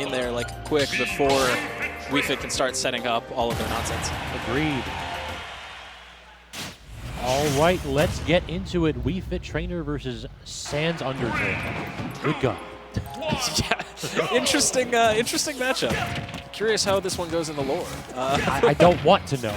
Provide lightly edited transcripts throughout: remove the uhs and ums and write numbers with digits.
lane there, like, quick before WeFit can start setting up all of their nonsense. Agreed. All right, let's get into it. WeFit Trainer versus Sans Undertale. Good God. Yeah, interesting matchup. Curious how this one goes in the lore. I don't want to know.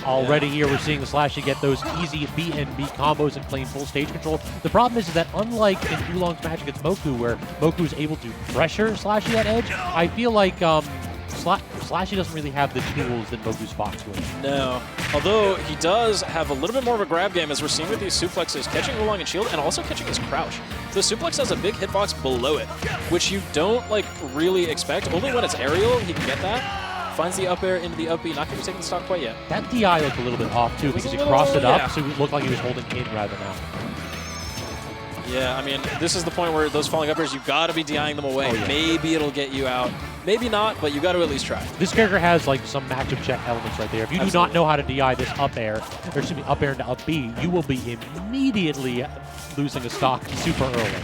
Already here, we're seeing the SLASHY get those easy B and B combos and playing full stage control. The problem is that unlike in Oolong's match against Moku, where Moku is able to pressure SLASHY at edge, I feel like SLASHY doesn't really have the tools that Moku's Fox would. No. Although he does have a little bit more of a grab game, as we're seeing with these suplexes, catching Oolong and shield and also catching his crouch. The suplex has a big hitbox below it, which you don't like really expect. Only when it's aerial, he can get that. Finds the up air into the up B, not going to be taking the stock quite yet. That DI looked a little bit off too because he crossed it up, so it looked like he was holding in rather than out. Yeah, I mean, this is the point where those falling up airs, you've got to be DIing them away. Oh, yeah. Maybe it'll get you out. Maybe not, but you got to at least try. This character has like some matchup check elements right there. If you do not know how to DI this up air, or excuse me, up air into up B, you will be immediately losing a stock super early.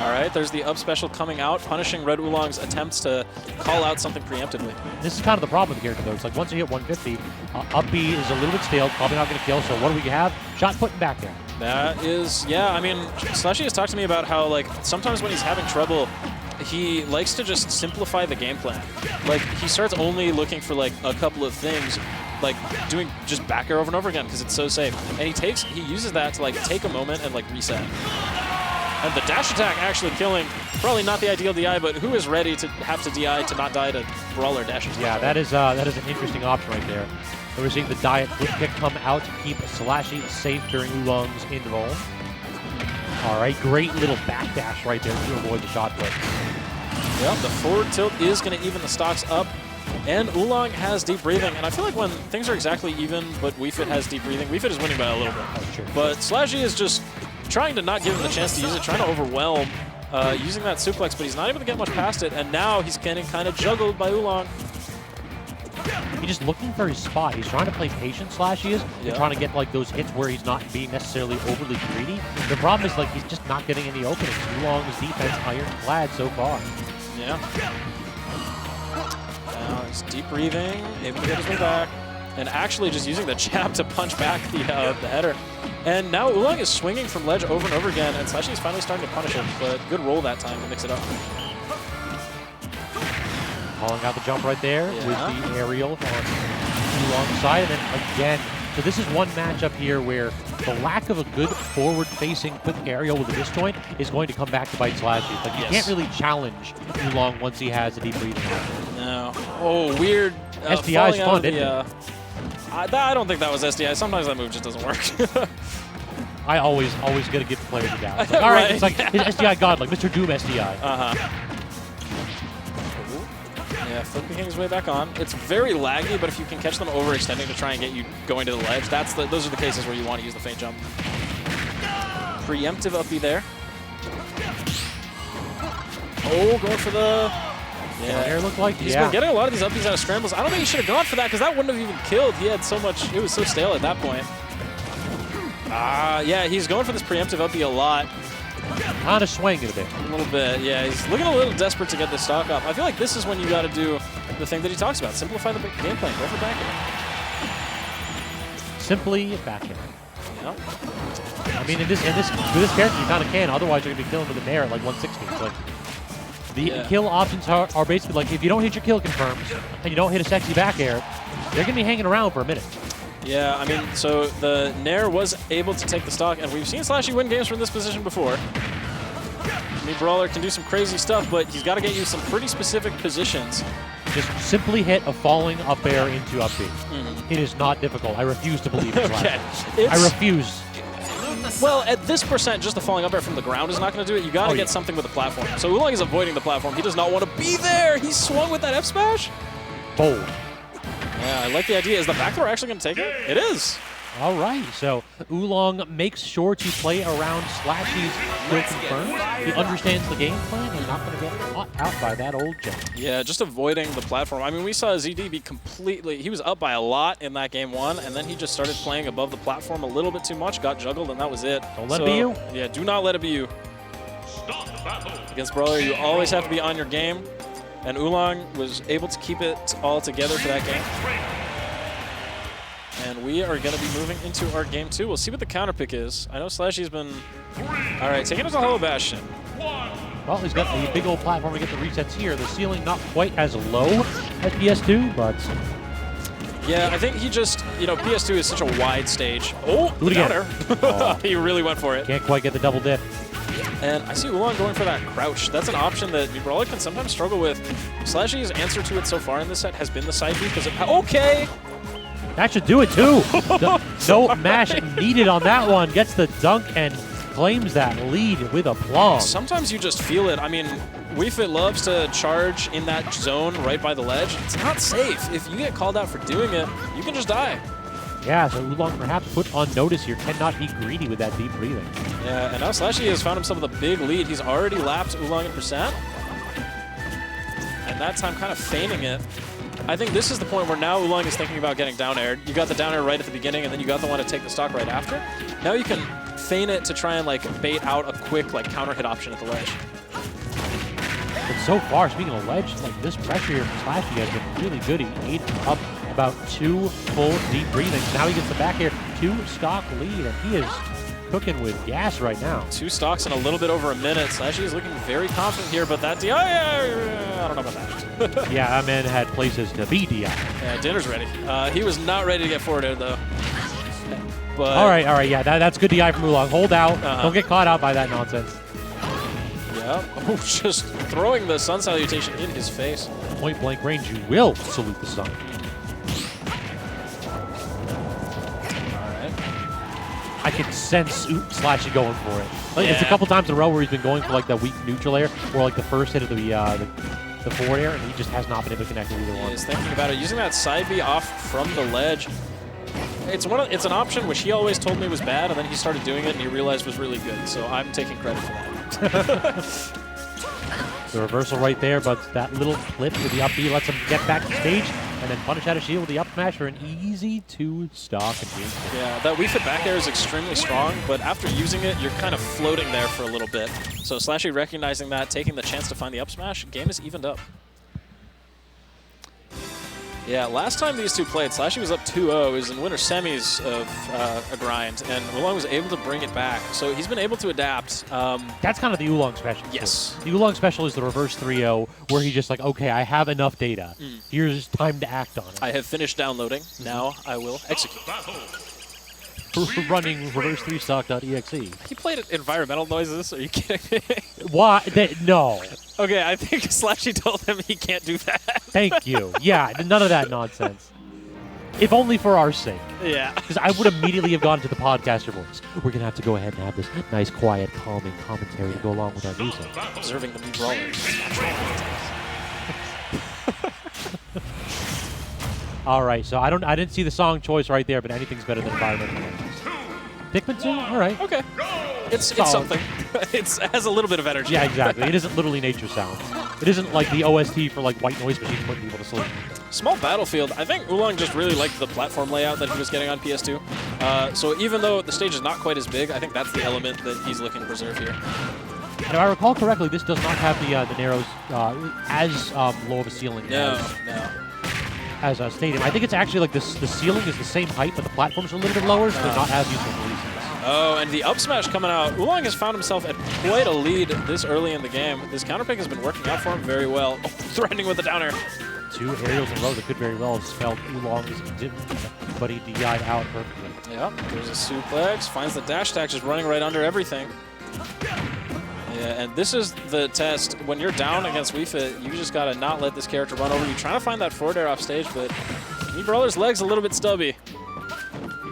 All right, there's the up special coming out, punishing Red Oolong's attempts to call out something preemptively. This is kind of the problem with the character, though. It's like once you hit 150, up B is a little bit stale, probably not going to kill, so what do we have? Shot put and back there. That is, yeah, I mean, SLASHY has talked to me about how, like, sometimes when he's having trouble, he likes to just simplify the game plan. Like, he starts only looking for, like, a couple of things, like doing just back air over and over again because it's so safe. And he uses that to, like, take a moment and, like, reset. And the dash attack actually killing, probably not the ideal DI, but who is ready to have to DI to not die to Brawler dash attack? Yeah, that is an interesting option right there. So we're seeing the diet flip kick come out to keep SLASHY safe during Oolong's in roll. All right, great little backdash right there to avoid the shot put. Well, the forward tilt is going to even the stocks up. And Oolong has deep breathing, and I feel like when things are exactly even, but WeFit has deep breathing, WeFit is winning by a little bit. Oh, sure. But SLASHY is just trying to not give him the chance to use it, trying to overwhelm using that suplex, but he's not able to get much past it, and now he's getting kind of juggled by Oolong. He's just looking for his spot. He's trying to play patient, SLASHY is, and trying to get like those hits where he's not being necessarily overly greedy. The problem is like he's just not getting any openings. Oolong's defense ironclad so far. Yeah. Now he's deep breathing, able to get his way back, and actually just using the jab to punch back the header. And now Oolong is swinging from ledge over and over again, and SLASHY is finally starting to punish him, but good roll that time to mix it up. Calling out the jump right there with the aerial on Oolong's side, and then again. So this is one matchup here where the lack of a good forward-facing quick aerial with a disjoint is going to come back to bite SLASHY. Like you can't really challenge Oolong once he has a deep breathing out. No. Oh, weird. SDI is fun, isn't it? I don't think that was SDI. Sometimes that move just doesn't work. I always got to give the players a down. It's like, all right, it's like his SDI god, like Mr. Doom SDI. Yeah, flipping his way back on. It's very laggy, but if you can catch them overextending to try and get you going to the ledge, those are the cases where you want to use the feint jump. Preemptive up B there. Oh, going for the... Yeah, air looked like he's been getting a lot of these upbeats out of scrambles. I don't think he should have gone for that because that wouldn't have even killed. He had so much, it was so stale at that point. Yeah, he's going for this preemptive up B a lot. Kind of swinging a bit. A little bit, yeah. He's looking a little desperate to get this stock up. I feel like this is when you got to do the thing that he talks about. Simplify the game plan. Go for back air. Simply back air. Yep. I mean, with this character, you kind of can. Otherwise, you're going to be killing with an air at like 160. It's like the kill options are basically like if you don't hit your kill confirms and you don't hit a sexy back air, they're going to be hanging around for a minute. Yeah, I mean, so the Nair was able to take the stock, and we've seen SLASHY win games from this position before. I mean, Brawler can do some crazy stuff, but he's got to get you some pretty specific positions. Just simply hit a falling up air into up B. It is not difficult. I refuse to believe it's I refuse. Well, at this percent, just the falling up air from the ground is not going to do it. You got to get something with the platform. So Oolong is avoiding the platform. He does not want to be there. He swung with that F smash. Bold. Yeah, I like the idea. Is the back throw actually going to take it? It is. All right, so Oolong makes sure to play around SLASHY's kill confirmed. He understands the game plan and not going to get caught out by that old jump. Yeah, just avoiding the platform. I mean, we saw ZD be completely... He was up by a lot in that game one, and then he just started playing above the platform a little bit too much, got juggled, and that was it. Don't let it be you. Yeah, do not let it be you. Stop. Against Brawler, you always have to be on your game, and Oolong was able to keep it all together for that game. And we are going to be moving into our game 2. We'll see what the counter pick is. I know Slashy's been... All right, taking it to Hollow Bastion. Well, he's got the big old platform to get the resets here. The ceiling not quite as low as PS2, but... Yeah, I think he just, you know, PS2 is such a wide stage. Oh, do it again. Oh. He really went for it. Can't quite get the double dip. And I see Oolong going for that crouch. That's an option that Brawler can sometimes struggle with. Slashy's answer to it so far in this set has been the side B because of... Okay! That should do it, too. No mash needed on that one. Gets the dunk and claims that lead with aplomb. Sometimes you just feel it. I mean, Wii Fit loves to charge in that zone right by the ledge. It's not safe. If you get called out for doing it, you can just die. Yeah, so Oolong perhaps put on notice here. Cannot be greedy with that deep breathing. Yeah, and now Slashy has found himself with a big lead. He's already lapped Oolong in percent. And that time kind of feigning it. I think this is the point where now Oolong is thinking about getting down aired. You got the down air right at the beginning, and then you got the one to take the stock right after. Now you can feign it to try and like bait out a quick like counter hit option at the ledge. But so far, speaking of ledge, like this pressure here from Slashy has been really good. He ate up about 2 full deep breathings. Now he gets the back air, 2 stock lead, and he is cooking with gas right now. 2 stocks in a little bit over a minute. Slashy is looking very confident here, but that DI, I don't know about that. Yeah, that man had places to be DI. Yeah, dinner's ready. He was not ready to get forward air though. But all right, yeah, that's good DI from Oolong. Hold out. Don't get caught out by that nonsense. Yeah, oh, just throwing the sun salutation in his face. Point blank range, you will salute the sun. I can sense Slashy going for it. Like, yeah. It's a couple times in a row where he's been going for like the weak neutral air or like the first hit of the forward air, and he just has not been able to connect with either one. He's thinking about it. Using that side B off from the ledge. It's an option which he always told me was bad, and then he started doing it and he realized was really good. So I'm taking credit for that. The reversal right there, but that little flip with the up B lets him get back to stage and then punish out of shield with the up smash for an easy 2-stock. Yeah, that Wii Fit back air is extremely strong, but after using it, you're kind of floating there for a little bit. So Slashy recognizing that, taking the chance to find the up smash, game is evened up. Yeah, last time these two played, Slashy was up 2-0. It was in winter semis of a grind, and Oolong was able to bring it back. So he's been able to adapt. That's kind of the Oolong special. Yes. Too. The Oolong special is the reverse 3-0, where he's just like, okay, I have enough data. Here's time to act on it. I have finished downloading. Now I will execute. Running reverse 3stock.exe. He played environmental noises. Are you kidding me? Why? No. Okay, I think Slashy told him he can't do that. Thank you. Yeah, none of that nonsense. If only for our sake. Yeah. Because I would immediately have gone to the podcaster voice. We're going to have to go ahead and have this nice, quiet, calming commentary to go along with our music. Observing the new Brawler. All right, so I didn't see the song choice right there, but anything's better than environmental noises. Pikmin 2? All right. Okay. It's something. It has a little bit of energy. Yeah, exactly. It isn't literally nature sounds. It isn't like the OST for like White Noise Machine putting people to sleep. Small battlefield. I think Oolong just really liked the platform layout that he was getting on PS2. So even though the stage is not quite as big, I think that's the element that he's looking to preserve here. And if I recall correctly, this does not have the narrows as low of a ceiling. No. As a stadium. I think it's actually like this. The ceiling is the same height, but the platforms are a little bit lower, so they're not as useful for reasons. Oh, and the up smash coming out. Oolong has found himself at quite a lead this early in the game. This counter pick has been working out for him very well. Oh, threatening with the down air. 2 aerials in a row that could very well have spelled Oolong's didn't, but he DI'd out perfectly. Yeah, there's a suplex. Finds the dash attack just running right under everything. Yeah, and this is the test. When you're down against Wii Fit, you just got to not let this character run over you. Trying to find that forward air off stage, but Brawler's leg's a little bit stubby.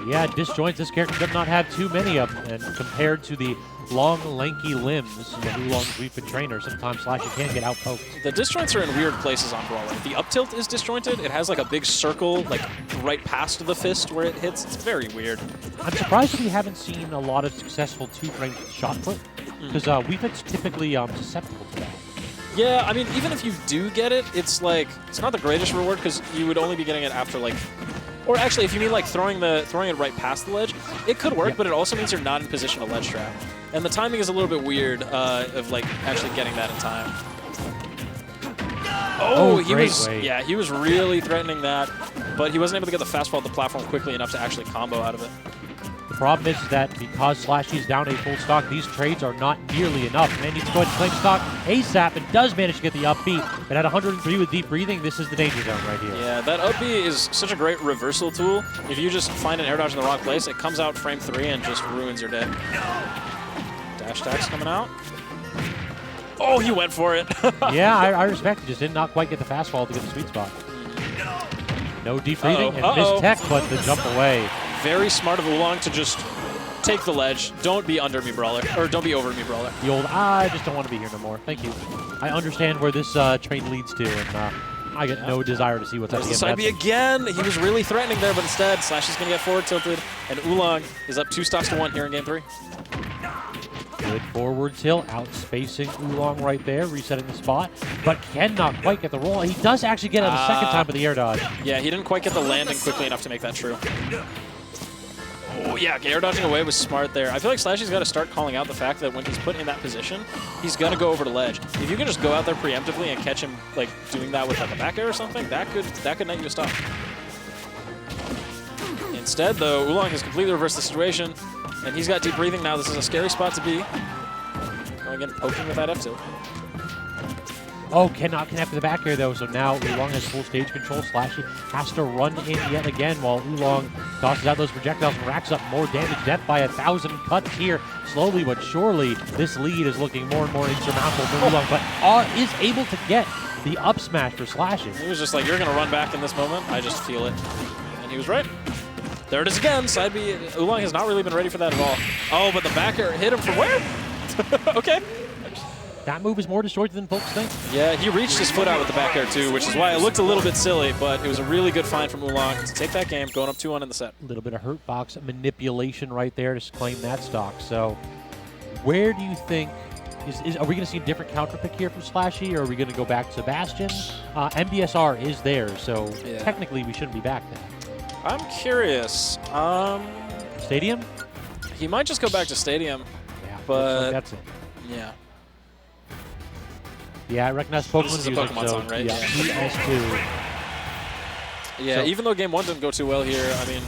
Yeah, disjoints. This character does not have too many of them, and compared to the long, lanky limbs of Oolong's Wii Fit trainer, sometimes Slashy can get outpoked. The disjoints are in weird places on Brawler. The up tilt is disjointed. It has like a big circle, like right past the fist where it hits. It's very weird. I'm surprised that we haven't seen a lot of successful 2-frame shot put, because Wii Fit's typically susceptible to that. Yeah, I mean, even if you do get it, it's like, it's not the greatest reward because you would only be getting it after like Or actually, if you mean like throwing it right past the ledge, it could work, but it also means you're not in position to ledge trap. And the timing is a little bit weird of like actually getting that in time. Oh, he was really threatening that, but he wasn't able to get the fastball at the platform quickly enough to actually combo out of it. The problem is that because SLASHY is down a full stock, these trades are not nearly enough. Man needs to go ahead and claim stock ASAP and does manage to get the up B. But at 103 with deep breathing, this is the danger zone right here. Yeah, that up B is such a great reversal tool. If you just find an air dodge in the wrong place, it comes out frame 3 and just ruins your day. Dash attacks coming out. Oh, he went for it. Yeah, I respect it. Just did not quite get the fastball to get the sweet spot. No deep breathing and missed tech, but the jump away. Very smart of Oolong to just take the ledge. Don't be under me, Brawler. Or don't be over me, Brawler. The old, I just don't want to be here no more. Thank you. I understand where this train leads to, and I get no desire to see what's up. There's the side B again. He was really threatening there, but instead, SLASHY's going to get forward tilted, and Oolong is up 2 stocks to 1 here in game 3. Good forward tilt, outspacing Oolong right there, resetting the spot, but cannot quite get the roll. He does actually get it a second time with the air dodge. Yeah, he didn't quite get the landing quickly enough to make that true. Oh, yeah, air dodging away was smart there. I feel like SLASHY's got to start calling out the fact that when he's put in that position, he's going to go over the ledge. If you can just go out there preemptively and catch him like doing that with like a back air or something, that could net you a stop. Instead, though, Oolong has completely reversed the situation, and he's got deep breathing now. This is a scary spot to be. Going in, poking with that F tilt. Oh, cannot connect with the back air, though, so now Oolong has full stage control. SLASHY has to run in yet again while Oolong tosses out those projectiles and racks up more damage. Death by 1,000 cuts here. Slowly but surely, this lead is looking more and more insurmountable for Oolong, but is able to get the up smash for SLASHY. He was just like, you're going to run back in this moment. I just feel it. And he was right. There it is again. Side B. Oolong has not really been ready for that at all. Oh, but the back air hit him from where? Okay. That move is more distorted than folks think. Yeah, he reached his foot out with the back air too, which is why it looked a little bit silly, but it was a really good find from Oolong to take that game, going up 2-1 in the set. A little bit of hurt box manipulation right there to claim that stock. So where do you think, are we going to see a different counter pick here from SLASHY, or are we going to go back to Sebastian? MBSR is there, so technically we shouldn't be back then. I'm curious. Stadium? He might just go back to Stadium. Yeah, but like that's it. Yeah. Yeah, I recognize Pokemon This is a music, Pokemon song, right? Yeah, PS2. Yeah, So, even though game 1 didn't go too well here, I mean,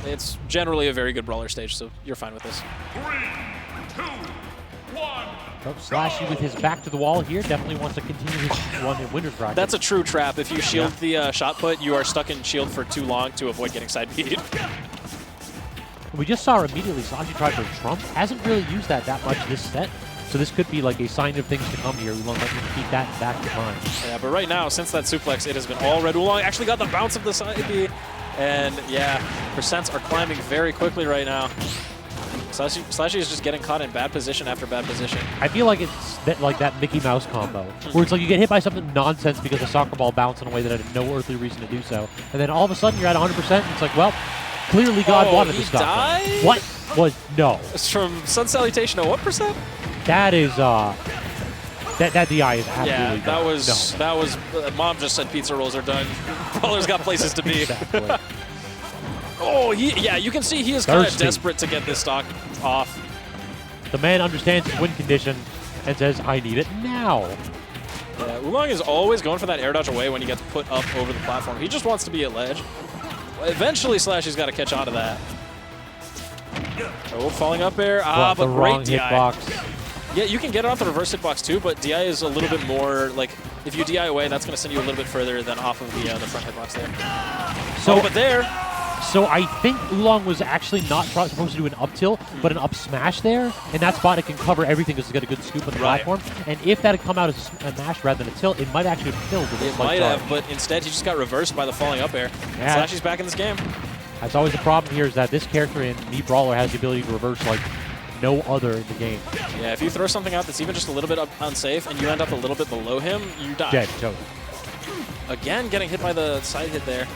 it's generally a very good Brawler stage, so you're fine with this. 3, 2, 1. So SLASHY with his back to the wall here definitely wants to continue his one-hit winner's bracket. That's a true trap. If you shield the shot put, you are stuck in shield for too long to avoid getting side beat. We just saw immediately SLASHY tried for Trump. Hasn't really used that much this set. So this could be like a sign of things to come here. Oolong might need to keep that back in mind. Yeah, but right now, since that suplex, it has been all red. Oolong actually got the bounce of the side B. And yeah, percents are climbing very quickly right now. SLASHY is just getting caught in bad position after bad position. I feel like it's like that Mickey Mouse combo, where it's like you get hit by something nonsense because the soccer ball bounced in a way that had no earthly reason to do so. And then all of a sudden you're at 100%, and it's like, well, clearly God wanted to stop. Died? What was, no. It's from Sun Salutation at what percent? That is, that DI is absolutely yeah, done. that was, Mom just said pizza rolls are done. Brawler's got places to be. Exactly. Oh, yeah, you can see he is kind of desperate to get this stock off. The man understands his win condition and says, I need it now. Yeah, Oolong is always going for that air dodge away when he gets put up over the platform. He just wants to be at ledge. Eventually, SLASHY's got to catch on to that. Oh, falling up air. Ah, but great DI. Hitbox. Yeah, you can get it off the reverse hitbox too, but DI is a little bit more, like, if you DI away, that's going to send you a little bit further than off of the front hitbox there. So, but there. So I think Oolong was actually not supposed to do an up tilt, but an up smash there, and that spot it can cover everything because it's got a good scoop on the platform. And if that had come out as a mash rather than a tilt, it might actually have killed. It might have, but instead he just got reversed by the falling up air. Yeah. SLASHY's back in this game. That's always the problem here, is that this character in Brawler has the ability to reverse like no other in the game. Yeah, if you throw something out that's even just a little bit unsafe and you end up a little bit below him, you die. Dead, totally. Again, getting hit by the side hit there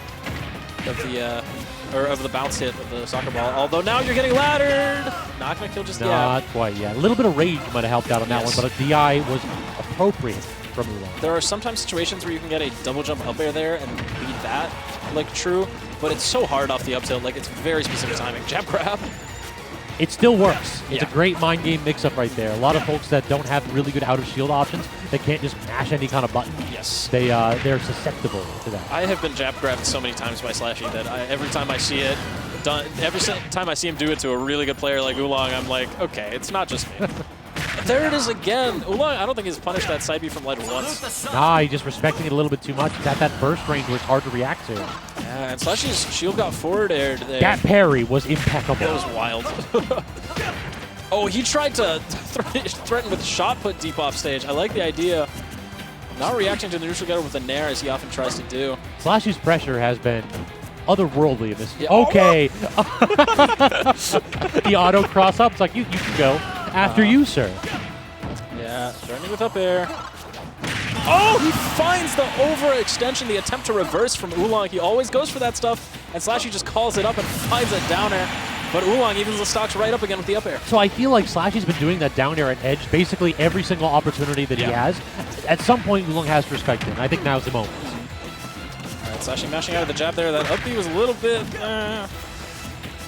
of the bounce hit of the soccer ball. Although now you're getting laddered. Not gonna kill just yet. Not quite yet. A little bit of rage might have helped out on that one, but a DI was appropriate from Oolong. There are sometimes situations where you can get a double jump up air there and beat that like true. but it's so hard off the up tilt. Like, it's very specific timing. Jab grab. It still works. It's Yeah. a great mind game mix-up right there. A lot of folks that don't have really good out-of-shield options, they can't just mash any kind of button. Yes. They're susceptible to that. I have been jab grabbed so many times by SLASHY that every time I see it done, every time I see him do it to a really good player like Oolong, I'm like, okay, it's not just me. There it is again. Oolong, I don't think he's punished that side B from ledge once. Nah, he's just respecting it a little bit too much. It's at that burst range where it's hard to react to. Yeah, and SLASHY's shield got forward aired there. That parry was impeccable. That was wild. Oh, he tried to threaten with shot put deep off stage. I like the idea. Not reacting to the neutral getter with a nair as he often tries to do. SLASHY's pressure has been otherworldly in this. Yeah. Okay. The auto cross up. It's like, you can go. After you, sir. Yeah, threatening with up air. Oh, he finds the overextension, the attempt to reverse from Oolong. He always goes for that stuff, and SLASHY just calls it up and finds a down air. But Oolong evens the stocks right up again with the up air. So I feel like SLASHY's been doing that down air at edge basically every single opportunity that he has. At some point, Oolong has to respect it, and I think now's the moment. All right, SLASHY mashing out of the jab there. That up B was a little bit...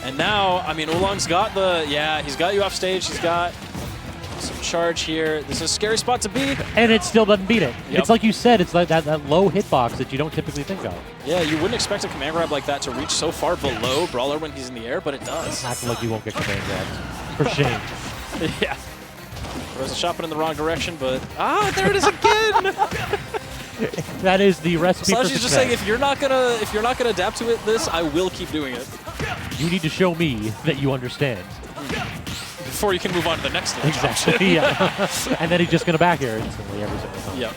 And now, I mean, Oolong's got the... Yeah, he's got you off stage. He's got some charge here. This is a scary spot to be. And it still doesn't beat it. Yep. It's like you said, it's like that low hitbox that you don't typically think of. Yeah, you wouldn't expect a command grab like that to reach so far below Brawler when he's in the air, but it does. Act like you won't get command grabs. For shame. Yeah. Throws a shot put in the wrong direction, but... Ah, there it is again! That is the recipe for SLASHY's success. just saying, if you're not gonna adapt to this, I will keep doing it. You need to show me that you understand. Before you can move on to the next stage. Exactly, yeah. And then he's just going to back air instantly every single time. Yep.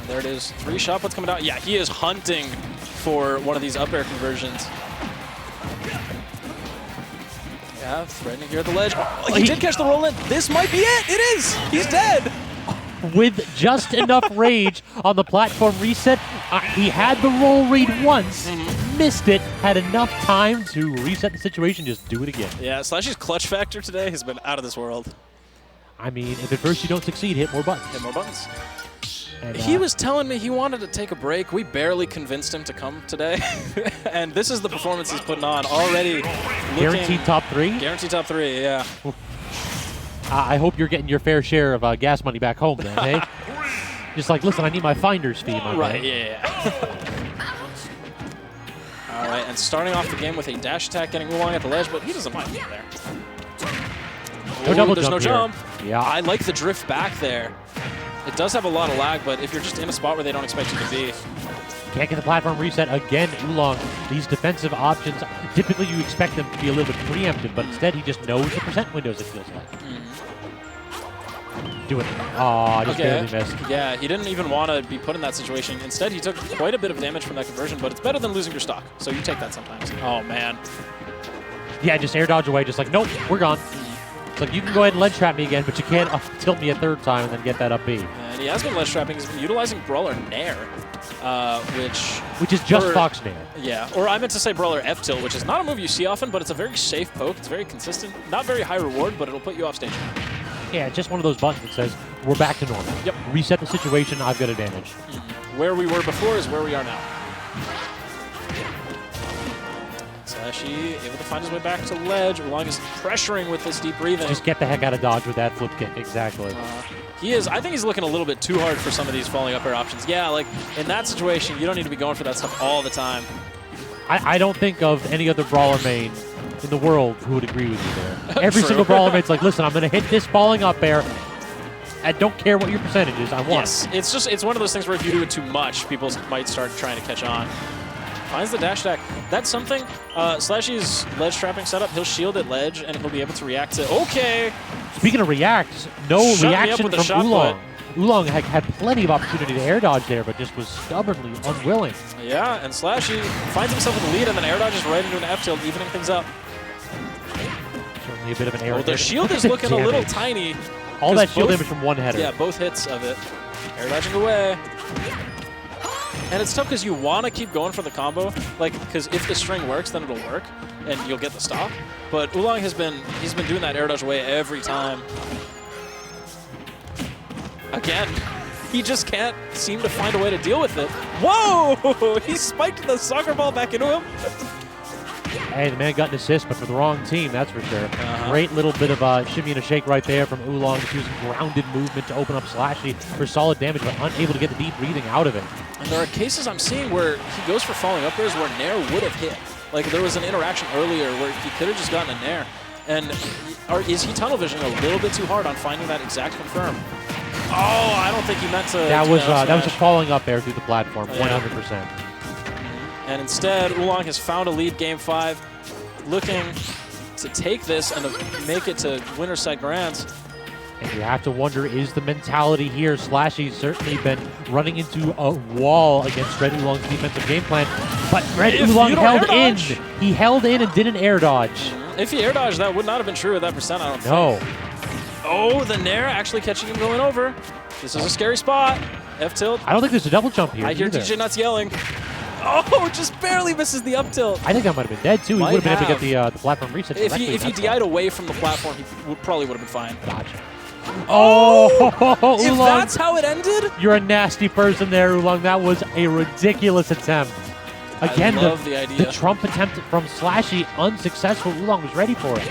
There it is. 3 shot puts coming out. Yeah, he is hunting for one of these up air conversions. Yeah, threatening here at the ledge. Oh, he did catch the roll in. This might be it. It is. He's dead. With just enough rage on the platform reset, he had the roll read once, missed it, had enough time to reset the situation, just do it again. Yeah, SLASHY's clutch factor today has been out of this world. I mean, if at first you don't succeed, hit more buttons. Hit more buttons. And, He was telling me he wanted to take a break. We barely convinced him to come today. And this is the performance he's putting on already. guaranteed top 3? Guaranteed top 3, yeah. I hope you're getting your fair share of gas money back home then, hey? Just like, listen, I need my finder's fee, my Right, man. yeah. All right, and starting off the game with a dash attack, getting Oolong at the ledge, but he doesn't mind being there. No double there's jump no here. jump. Yeah. I like the drift back there. It does have a lot of lag, but if you're just in a spot where they don't expect you to be. Can't get the platform reset again. Oolong, these defensive options, typically you expect them to be a little bit preemptive, but instead he just knows the percent windows, it feels like. Do it. Oh, just barely missed. Yeah, he didn't even want to be put in that situation. Instead, he took quite a bit of damage from that conversion, but it's better than losing your stock, so you take that sometimes. Oh, man. Yeah, just air dodge away, just like, nope, we're gone. It's like, you can go ahead and ledge trap me again, but you can't tilt me a third time and then get that up B. And he has been ledge trapping. He's been utilizing Brawler Nair, which is just Fox Nair. Yeah, or I meant to say Brawler F-Tilt, which is not a move you see often, but it's a very safe poke. It's very consistent. Not very high reward, but it'll put you off stage. Yeah, it's just one of those buttons that says, we're back to normal. Yep. Reset the situation, I've got advantage. Where we were before is where we are now. SLASHY able to find his way back to ledge. Oolong is pressuring with this deep breathing. Just get the heck out of dodge with that flip kick, exactly. He is, I think he's looking a little bit too hard for some of these falling up air options. Yeah, like in that situation, you don't need to be going for that stuff all the time. I don't think of any other Brawler main in the world who would agree with you there. Every True. single Brawler mate's like, listen, I'm going to hit this falling up air. I don't care what your percentage is, I want Yes, it's one of those things where if you do it too much, people might start trying to catch on. Finds the dash attack. That's something. SLASHY's ledge trapping setup. He'll shield at ledge, and he'll be able to react to. Okay. Speaking of reacts, no Shut me up reaction with the from shot Oolong. Oolong had plenty of opportunity to air dodge there, but just was stubbornly unwilling. Yeah, and SLASHY finds himself with the lead, and then air dodges right into an F tilt, evening things up. Certainly a bit of an air. Well, the shield is looking a little tiny. All that shield both- damage from one header. Yeah, both hits of it. Air dodging away. And it's tough because you want to keep going for the combo, like, because if the string works, then it'll work, and you'll get the stock. But Oolong he's been doing that air dodge away every time. Again. He just can't seem to find a way to deal with it. Whoa! He spiked the soccer ball back into him. Hey, the man got an assist, but for the wrong team, that's for sure. Great little bit of shimmy and a shake right there from Oolong, just using grounded movement to open up SLASHY for solid damage, but unable to get the deep breathing out of it. And there are cases I'm seeing where he goes for falling up airs where Nair would have hit. Like, there was an interaction earlier where he could have just gotten a Nair. And is he tunnel visioning a little bit too hard on finding that exact confirm? Oh, I don't think he meant to. That was a falling up air through the platform, 100%. And instead, Oolong has found a lead game 5, looking to take this and to make it to winner's side grands. And you have to wonder, is the mentality here? SLASHY's certainly been running into a wall against Red Oolong's defensive game plan, but Red Oolong held in. He held in and did an air dodge. If he air dodged, that would not have been true at that percent, I don't think. No. Oh, the Nair actually catching him going over. This is a scary spot. F-tilt. I don't think there's a double jump here. I hear either. DJ Nuts yelling. Oh, just barely misses the up tilt. I think that might have been dead, too. He would have been able to get the platform reset If directly. he DI'd away from the platform, he probably would have been fine. Gotcha. Oh, if Oolong, that's how it ended? you're a nasty person there, Oolong. That was a ridiculous attempt. Again, I love the idea. The trump attempt from SLASHY, unsuccessful. Oolong was ready for it.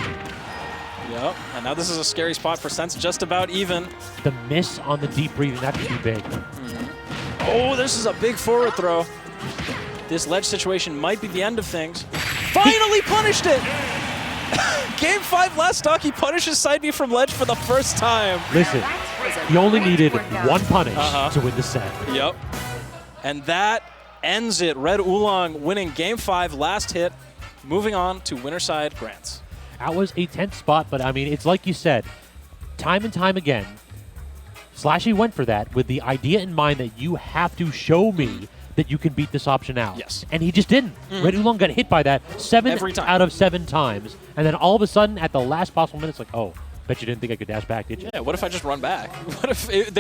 Yep, and now this is a scary spot for Sense, just about even. The miss on the deep breathing, that could be big. Oh, this is a big forward throw. This ledge situation might be the end of things. Finally punished it! Game 5 last stock, he punishes side B from ledge for the first time. Listen, he only needed one punish to win the set. Yep. And that ends it. Red Oolong winning Game 5 last hit, moving on to winner side grants. That was a tense spot, but I mean, it's like you said, time and time again, SLASHY went for that with the idea in mind that you have to show me that you can beat this option out. Yes. And he just didn't. Red Oolong got hit by that Every time. out of 7 times. And then all of a sudden, at the last possible minute, it's like, oh, bet you didn't think I could dash back, did you? Yeah, what if I just run back? What if they